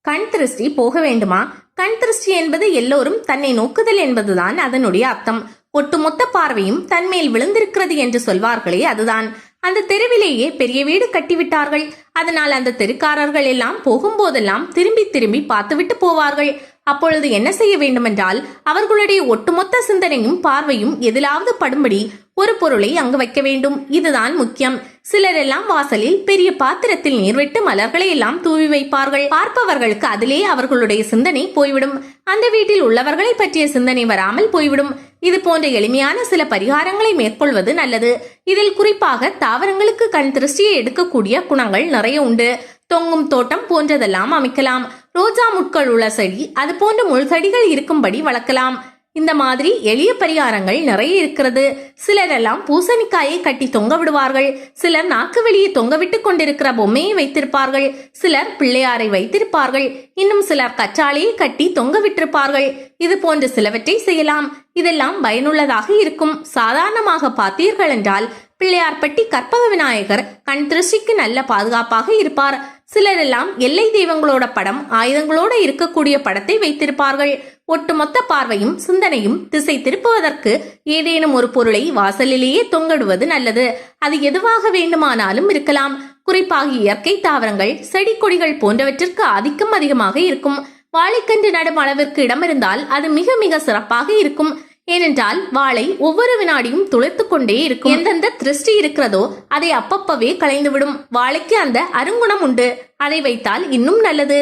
கண் திருஷ்டி போக வேண்டுமா? கண் திருஷ்டி என்பது எல்லோரும் தன்னை நோக்குதல் என்பதுதான் அதனுடைய அர்த்தம். ஒட்டுமொத்த பார்வையும் தன்மேல் விழுந்திருக்கிறது என்று சொல்வார்களே, அதுதான். அந்த தெருவிலேயே பெரிய வீடு கட்டிவிட்டார்கள். அதனால் அந்த தெருக்காரர்கள் எல்லாம் போகும்போதெல்லாம் திரும்பி திரும்பி பார்த்துவிட்டு போவார்கள். அப்பொழுது என்ன செய்ய வேண்டுமென்றால், அவர்களுடைய ஒட்டுமொத்த சிந்தனையும் பார்வையும் எதிலாவது படும்படி ஒரு பொருளை அங்கு வைக்க வேண்டும். இதுதான் முக்கியம். சிலரெல்லாம் வாசலில் பெரிய பாத்திரத்தில் நீர்விட்டு மலர்களை எல்லாம் தூவி வைப்பார்கள். பார்ப்பவர்களுக்கு அதிலே அவர்களுடைய சிந்தனை போய்விடும். அந்த வீட்டில் உள்ளவர்களை பற்றிய சிந்தனை வராமல் போய்விடும். இது போன்ற எளிமையான சில பரிகாரங்களை மேற்கொள்வது நல்லது. இதில் குறிப்பாக தாவரங்களுக்கு கண் திருஷ்டியை எடுக்கக்கூடிய குணங்கள் நிறைய உண்டு. தொங்கும் தோட்டம் போன்றதெல்லாம் அமைக்கலாம். ரோஜா முட்கள் உள்ள செடி, அது போன்ற முள்செடிகள் இருக்கும்படி வளர்க்கலாம். இந்த மாதிரி எளிய பரிகாரங்கள் நிறைய இருக்கிறது. சிலரெல்லாம் பூசணிக்காயை கட்டி தொங்க விடுவார்கள். சிலர் நாக்கு வெளியே தொங்க விட்டு கொண்டிருக்கிற பொம்மையை வைத்திருப்பார்கள். சிலர் பிள்ளையாரை வைத்திருப்பார்கள். இன்னும் சிலர் கற்றாழையை கட்டி தொங்க விட்டிருப்பார்கள். இது போன்ற சிலவற்றை செய்யலாம். இதெல்லாம் பயனுள்ளதாக இருக்கும். சாதாரணமாக பார்த்தீர்கள் என்றால் பிள்ளையார்பட்டி கற்பக விநாயகர் கண் திருஷ்டிக்கு நல்ல பாதுகாப்பாக இருப்பார். சிலரெல்லாம் எல்லை தெய்வங்களோட படம், ஆயுதங்களோட இருக்கக்கூடிய படத்தை வைத்திருப்பார்கள். ஒட்டுமொத்த பார்வையும் சிந்தனையும் திசை திருப்புவதற்கு ஏதேனும் ஒரு பொருளை வாசலிலேயே தொங்கிடுவது நல்லது. அது எதுவாக வேண்டுமானாலும் இருக்கலாம். குறிப்பாக இயற்கை தாவரங்கள், செடி கொடிகள் போன்றவற்றிற்கு ஆதிக்கம் அதிகமாக இருக்கும். வாழைக்கன்று நடும் அளவிற்கு இடம் இருந்தால் அது மிக மிக சிறப்பாக இருக்கும். ஏனென்றால் வாழை ஒவ்வொரு வினாடியும் துளைத்து கொண்டே இருக்கும். எந்தெந்த திருஷ்டி இருக்கிறதோ அதை அப்பப்பவே களைந்துவிடும். வாழைக்கு அந்த அருங்குணம் உண்டு. அதை வைத்தால் இன்னும் நல்லது.